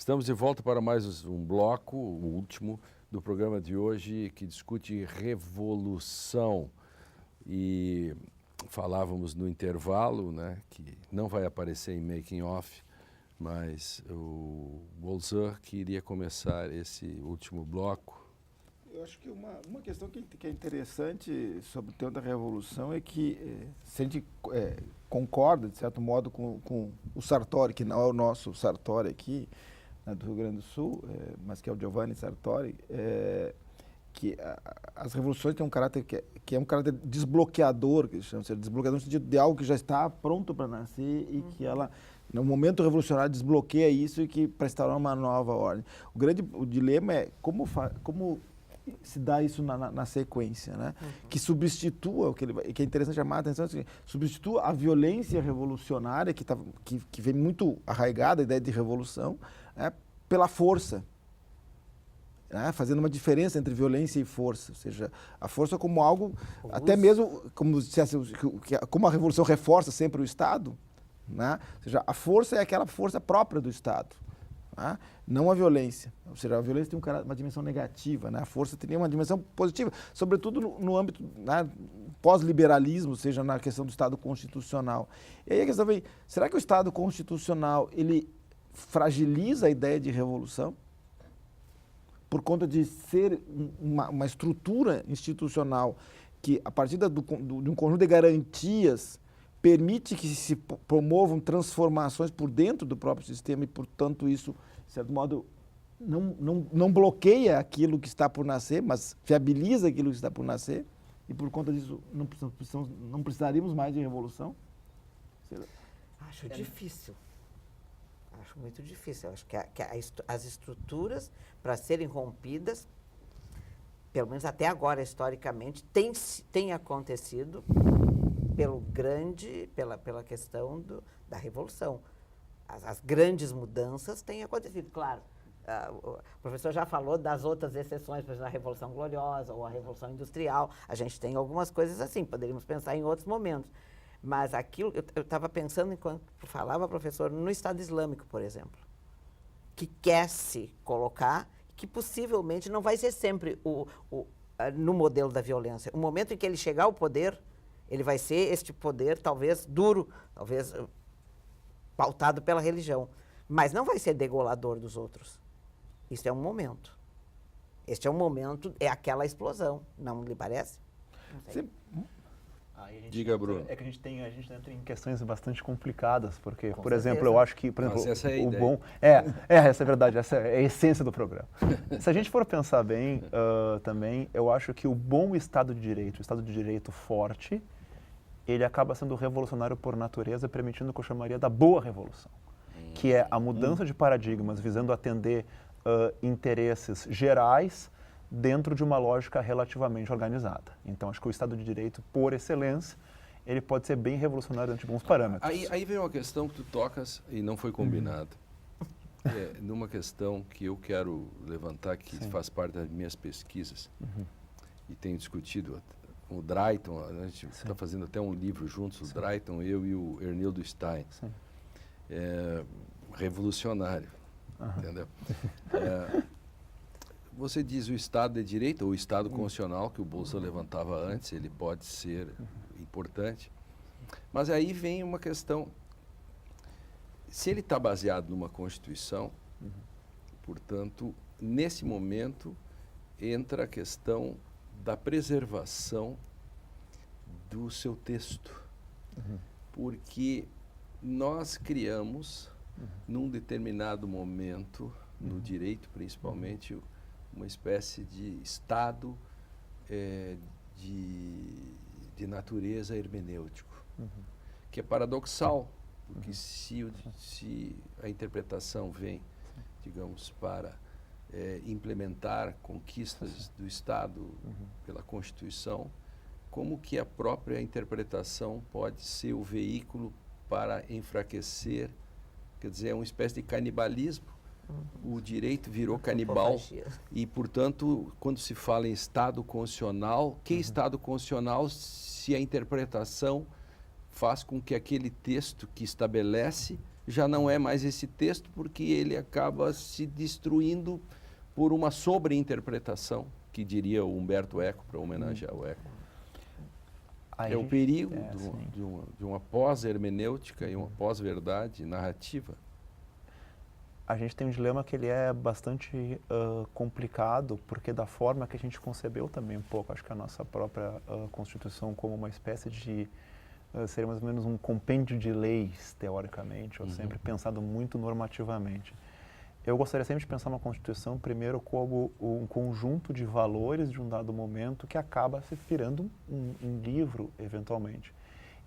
Estamos de volta para mais um bloco, o último do programa de hoje, que discute revolução. E falávamos no intervalo, né, que não vai aparecer em making off, mas o Bolzan queria começar esse último bloco. Eu acho que uma questão que é interessante sobre o tema da revolução é que se a gente concorda, de certo modo, com o Sartori, que não é o nosso Sartori aqui, né, do Rio Grande do Sul, mas que é o Giovanni Sartori, que as revoluções têm um caráter que é um caráter desbloqueador, que chama de desbloqueador no sentido de algo que já está pronto para nascer e que ela, no momento revolucionário, desbloqueia isso e que para instaurar uma nova ordem. O dilema é como se dá isso na sequência, né? Que substitua, que é interessante chamar a atenção, substitua a violência revolucionária, que vem muito arraigada, a ideia de revolução, pela força, né? Fazendo uma diferença entre violência e força, ou seja, a força como algo, até mesmo, como a revolução reforça sempre o Estado, né? Ou seja, a força é aquela força própria do Estado, né? Não a violência. Ou seja, a violência tem uma dimensão negativa, né? A força teria uma dimensão positiva, sobretudo no âmbito, né, pós-liberalismo, seja na questão do Estado constitucional. E aí a questão vem, será que o Estado constitucional ele fragiliza a ideia de revolução? Por conta de ser uma estrutura institucional que, a partir de um conjunto de garantias, permite que se promovam transformações por dentro do próprio sistema e, portanto, isso, de certo modo, não bloqueia aquilo que está por nascer, mas viabiliza aquilo que está por nascer, e, por conta disso, não precisaríamos mais de revolução? Acho difícil. Acho muito difícil. Eu acho que as estruturas, para serem rompidas, pelo menos até agora, historicamente, tem acontecido pela questão da revolução. As grandes mudanças têm acontecido. Claro, o professor já falou das outras exceções, por exemplo, a Revolução Gloriosa ou a Revolução Industrial. A gente tem algumas coisas assim, poderíamos pensar em outros momentos. Mas aquilo, eu estava pensando, enquanto falava, professor, no Estado Islâmico, por exemplo, que quer se colocar, que possivelmente não vai ser sempre no modelo da violência. O momento em que ele chegar ao poder, ele vai ser este poder talvez duro, talvez pautado pela religião, mas não vai ser degolador dos outros. Isso é um momento. Este é um momento, é aquela explosão, não lhe parece? Não sei. Diga, Bruno. É que a gente entra em questões bastante complicadas, porque, Com por certeza. exemplo, eu acho que, por exemplo, essa é a o ideia. bom... essa é a verdade, essa é a essência do programa. Se a gente for pensar bem, também, eu acho que o bom Estado de Direito, o Estado de Direito forte, ele acaba sendo revolucionário por natureza, permitindo o que eu chamaria da boa revolução, que é a mudança de paradigmas visando atender interesses gerais dentro de uma lógica relativamente organizada. Então, acho que o Estado de Direito, por excelência, ele pode ser bem revolucionário dentro de bons parâmetros. Aí vem uma questão que tu tocas e não foi combinado. Numa questão que eu quero levantar, que faz parte das minhas pesquisas, e tenho discutido com o Drayton, a gente está fazendo até um livro juntos, o Drayton, eu e o Ernildo Stein. Revolucionário, entendeu? Você diz o Estado de Direito, ou o Estado constitucional, que o Bolzan levantava antes, ele pode ser importante. Mas aí vem uma questão, se ele está baseado numa Constituição, portanto, nesse momento, entra a questão da preservação do seu texto. Porque nós criamos, num determinado momento, no direito principalmente, uma espécie de estado de natureza hermenêutico, que é paradoxal, porque se a interpretação vem, digamos, para implementar conquistas do Estado pela Constituição, como que a própria interpretação pode ser o veículo para enfraquecer, quer dizer, é uma espécie de canibalismo. O direito virou canibal e, portanto, quando se fala em Estado constitucional, que Estado constitucional se a interpretação faz com que aquele texto que estabelece já não é mais esse texto, porque ele acaba se destruindo por uma sobreinterpretação, que diria o Humberto Eco, para homenagear o Eco. Aí É o perigo sim. de uma pós-hermenêutica e uma pós-verdade narrativa. A gente tem um dilema que ele é bastante complicado, porque da forma que a gente concebeu também um pouco, acho que a nossa própria Constituição como uma espécie de, seria mais ou menos um compêndio de leis, teoricamente, ou sempre pensado muito normativamente. Eu gostaria sempre de pensar uma Constituição, primeiro, como um conjunto de valores de um dado momento que acaba se virando um livro, eventualmente.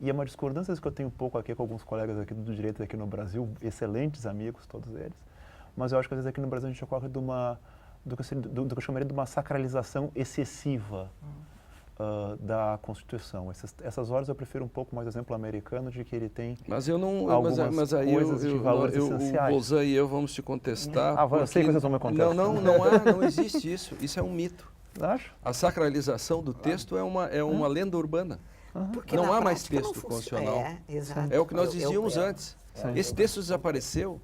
E é uma discordância que eu tenho um pouco aqui com alguns colegas aqui do direito aqui no Brasil, excelentes amigos, todos eles. Mas eu acho que às vezes aqui no Brasil a gente ocorre do que eu chamaria de uma sacralização excessiva da Constituição. Essas horas eu prefiro um pouco mais o exemplo americano de que ele tem Mas eu não, algumas mas aí coisas de valores o essenciais. Bolzan e eu vamos te contestar. Eu sei que vocês vão me contestar. Não existe isso. Isso é um mito. Acho. A sacralização do texto é uma lenda urbana. Porque Não na há mais prática não texto funciona. constitucional. Exato. É o que nós dizíamos antes. Esse texto desapareceu.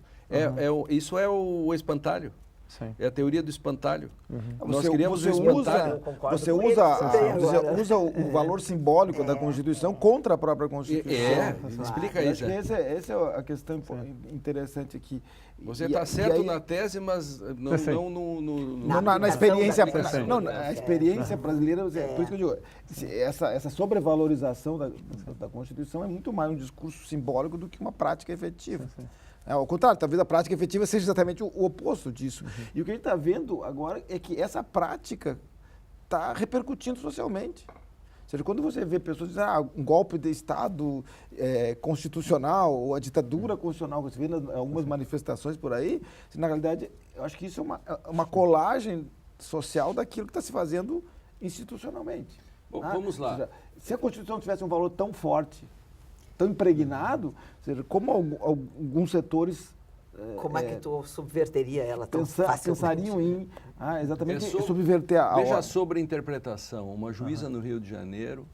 Isso é o espantalho. Sim. É a teoria do espantalho. Nós Você- criamos você o espantalho. Você com usa, ele também agora. usa o valor simbólico da Constituição contra a própria Constituição. Explica Eu isso. acho que essa é a questão interessante aqui. Você E- está e certo aí- na tese, mas não Não na experiência, aplicação não, da- a experiência brasileira, por isso que eu digo, essa sobrevalorização da Constituição é muito mais um discurso simbólico do que uma prática efetiva. Ao contrário, talvez a prática efetiva seja exatamente o oposto disso. E o que a gente está vendo agora é que essa prática está repercutindo socialmente. Ou seja, quando você vê pessoas dizendo um golpe de Estado constitucional ou a ditadura constitucional, você vê algumas manifestações por aí, na realidade, eu acho que isso é uma colagem social daquilo que está se fazendo institucionalmente. Bom, vamos lá. Ou seja, se a Constituição tivesse um valor tão forte, tão impregnado, ou seja, como alguns setores Como é que tu subverteria ela tão facilmente? pensariam em exatamente É subverter a Veja a ordem. sobreinterpretação. Uma juíza no Rio de Janeiro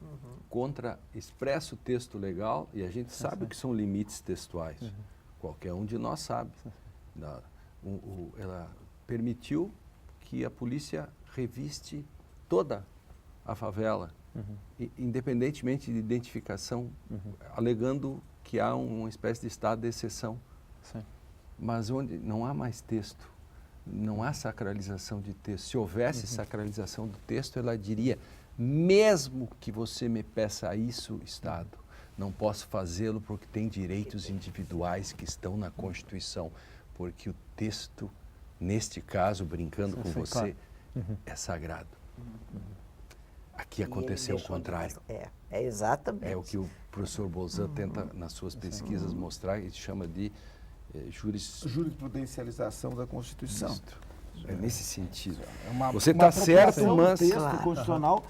contra expresso texto legal, e a gente sabe que são limites textuais. Qualquer um de nós sabe. Ela permitiu que a polícia reviste toda a favela, independentemente de identificação, alegando que há uma espécie de estado de exceção. Sim. Mas onde não há mais texto, não há sacralização de texto. Se houvesse sacralização do texto, ela diria, mesmo que você me peça isso, Estado, não posso fazê-lo porque tem direitos individuais que estão na Constituição, porque o texto, neste caso, brincando com você, claro. é sagrado. Aqui E ele aconteceu o deixou de contrário. mais- É exatamente. É o que o professor Bolzan tenta, nas suas pesquisas, mostrar, e chama de Jurisprudencialização da Constituição. Isto. É nesse sentido. É uma- Você uma está certo, apropriação do mas... texto Claro. constitucional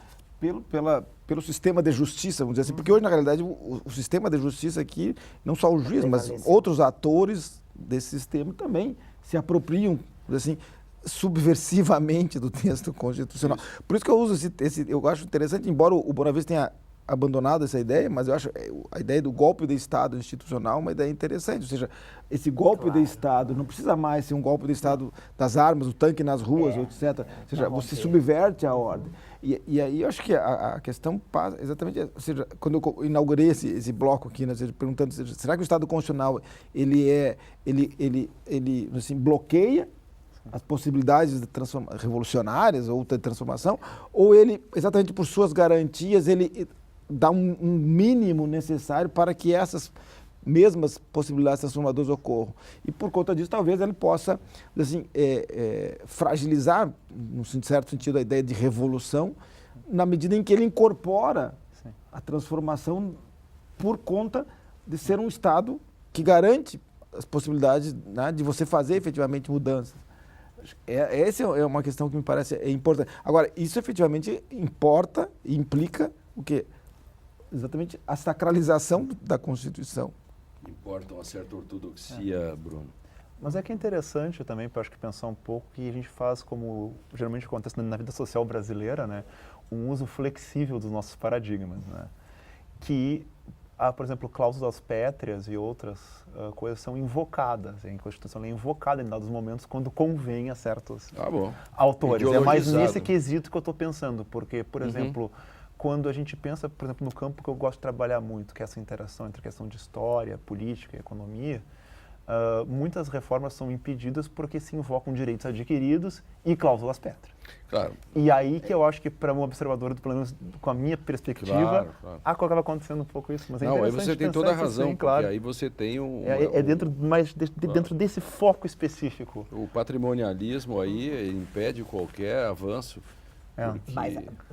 pelo sistema de justiça, vamos dizer assim, porque hoje, na realidade, o sistema de justiça aqui, não só o juiz, mas prevalece. outros atores desse sistema também se apropriam, vamos dizer assim, subversivamente do texto constitucional. Por isso que eu uso eu acho interessante, embora o Bonavides tenha abandonado essa ideia, mas eu acho a ideia do golpe de Estado institucional uma ideia interessante. Ou seja, esse golpe de Estado não precisa mais ser um golpe de Estado das armas, o tanque nas ruas, etc. Ou seja, você subverte a ordem. E aí eu acho que a questão passa exatamente... Ou seja, quando eu inaugurei esse bloco aqui, né, ou seja, perguntando, será que o Estado constitucional ele assim, bloqueia as possibilidades de revolucionárias ou de transformação, ou ele, exatamente por suas garantias, ele dá um mínimo necessário para que essas mesmas possibilidades transformadoras ocorram. E por conta disso, talvez ele possa assim, fragilizar, num certo sentido, a ideia de revolução, na medida em que ele incorpora a transformação por conta de ser um Estado que garante as possibilidades, né, de você fazer efetivamente mudanças. Essa é uma questão que me parece importante. Agora, isso efetivamente importa e implica o quê? Exatamente a sacralização da Constituição. Importa uma certa ortodoxia, Bruno. Mas é que é interessante também, para acho que pensar um pouco, que a gente faz, como geralmente acontece na vida social brasileira, né, um uso flexível dos nossos paradigmas, né, que por exemplo, cláusulas pétreas e outras coisas são invocadas. A Constituição é invocada em dados momentos quando convém a certos bom. autores. É mais Ideologizado. nesse quesito que eu estou pensando, porque, por exemplo, quando a gente pensa, por exemplo, no campo que eu gosto de trabalhar muito, que é essa interação entre a questão de história, política e economia, muitas reformas são impedidas porque se invocam direitos adquiridos e cláusulas pétreas. Claro. E aí que eu acho que, para um observador, pelo menos com a minha perspectiva, Claro. acaba acontecendo um pouco isso. Mas é Não, aí interessante você tem pensar toda a isso razão, assim, claro. porque aí você tem Dentro desse foco específico. o patrimonialismo aí impede qualquer avanço. É. Porque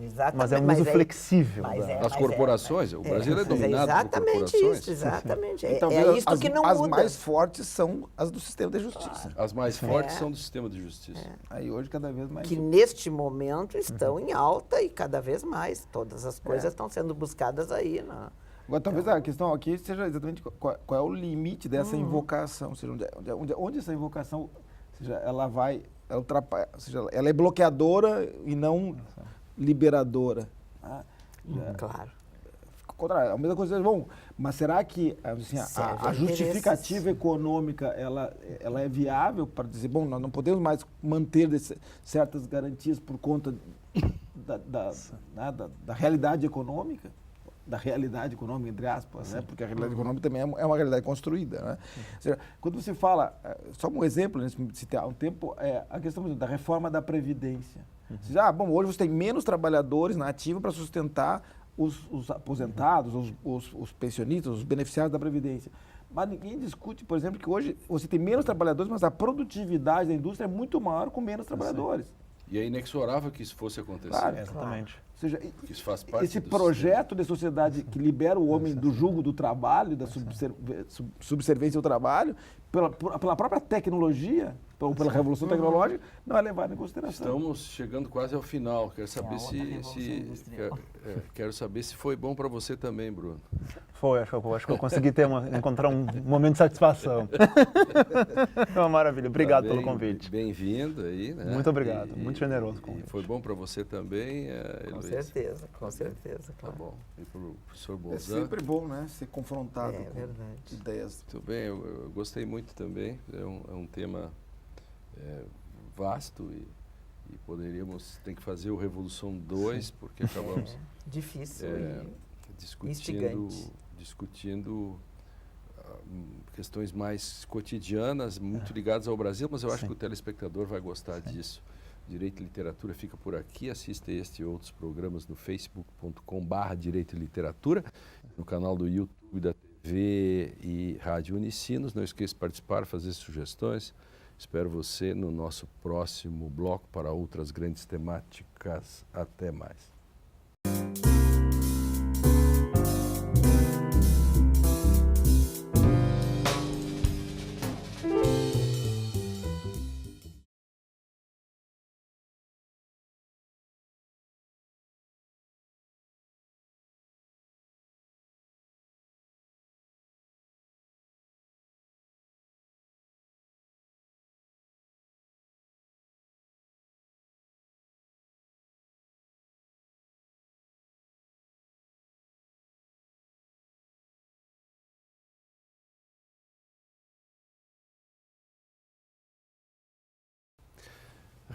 Exatamente. Mas é um uso flexível. as corporações, o Brasil é dominado por exatamente corporações. isso, exatamente. Então, É isto que não as muda. mais fortes são as do sistema de justiça. As mais fortes são do sistema de justiça. Aí hoje cada vez mais... Que neste momento estão em alta e cada vez mais. Todas as coisas estão sendo buscadas aí. Agora, talvez a questão aqui seja exatamente qual é o limite dessa invocação, ou seja, onde essa invocação, ou seja, ela é bloqueadora e não liberadora. Tá? Claro. A mesma coisa, bom, mas será que assim, a justificativa econômica ela é viável para dizer, bom, nós não podemos mais manter certas garantias por conta da realidade econômica? Da realidade econômica, entre aspas, né? Porque a realidade econômica também é uma realidade construída. Né? Ou seja, quando você fala, só um exemplo, né, se há um tempo, a questão da reforma da Previdência. Ou seja, bom, hoje você tem menos trabalhadores na ativa para sustentar os aposentados, os pensionistas, os beneficiários da Previdência. Mas ninguém discute, por exemplo, que hoje você tem menos trabalhadores, mas a produtividade da indústria é muito maior com menos trabalhadores. E é inexorável que isso fosse acontecer. Claro, exatamente. Ou seja, Isso faz parte esse do projeto de sociedade que libera o homem do jugo do trabalho, da subserviência ao trabalho, pela própria tecnologia, ou pela revolução tecnológica, não é levado em consideração. Estamos chegando quase ao final. Quero saber quero saber se foi bom para você também, Bruno. Foi, acho que eu consegui encontrar um momento de satisfação. Foi uma maravilha. Obrigado pelo convite. Bem-vindo aí, né? Muito obrigado, muito generoso o convite. E foi bom para você também, Heloísa? Com certeza, Tá claro. bom. E para o professor É Bolzan? sempre bom, né, ser confrontado com verdade. ideias. Muito bem, eu gostei muito também. É um tema vasto e tem que fazer o Revolução 2, porque acabamos Difícil e discutindo questões mais cotidianas, muito ligadas ao Brasil, mas eu acho que o telespectador vai gostar disso. Direito e Literatura fica por aqui. Assista este e outros programas no facebook.com/Direito e Literatura, no canal do YouTube da TV e Rádio Unicinos. Não esqueça de participar, fazer sugestões. Espero você no nosso próximo bloco para outras grandes temáticas. Até mais.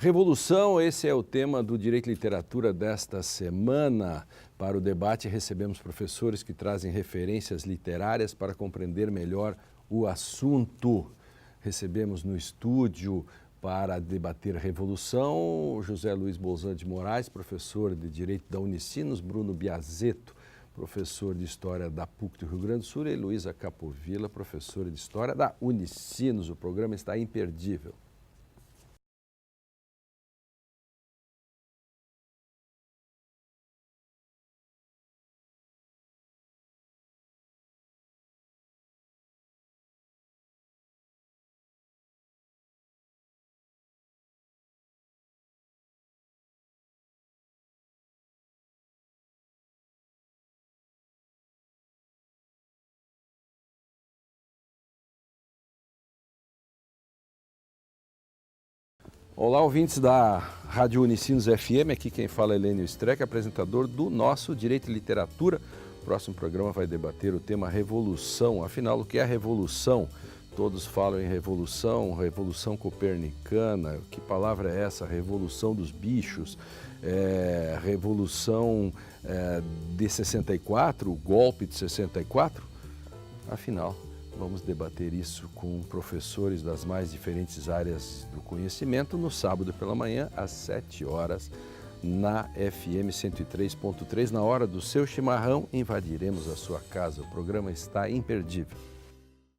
Revolução, esse é o tema do Direito e Literatura desta semana. Para o debate, recebemos professores que trazem referências literárias para compreender melhor o assunto. Recebemos no estúdio para debater Revolução José Luiz Bolzan de Moraes, professor de Direito da Unicinos, Bruno Biazetto, professor de História da PUC do Rio Grande do Sul, e Luísa Capovilla, professora de História da Unicinos. O programa está imperdível. Olá, ouvintes da Rádio Unicinos FM, aqui quem fala é Helênio Streck, apresentador do nosso Direito e Literatura, próximo programa vai debater o tema revolução. Afinal, o que é a revolução? Todos falam em revolução, revolução copernicana. Que palavra é essa? Revolução dos bichos, revolução de 64, o golpe de 64? Afinal, vamos debater isso com professores das mais diferentes áreas do conhecimento no sábado pela manhã, às 7 horas, na FM 103.3. Na hora do seu chimarrão, invadiremos a sua casa. O programa está imperdível.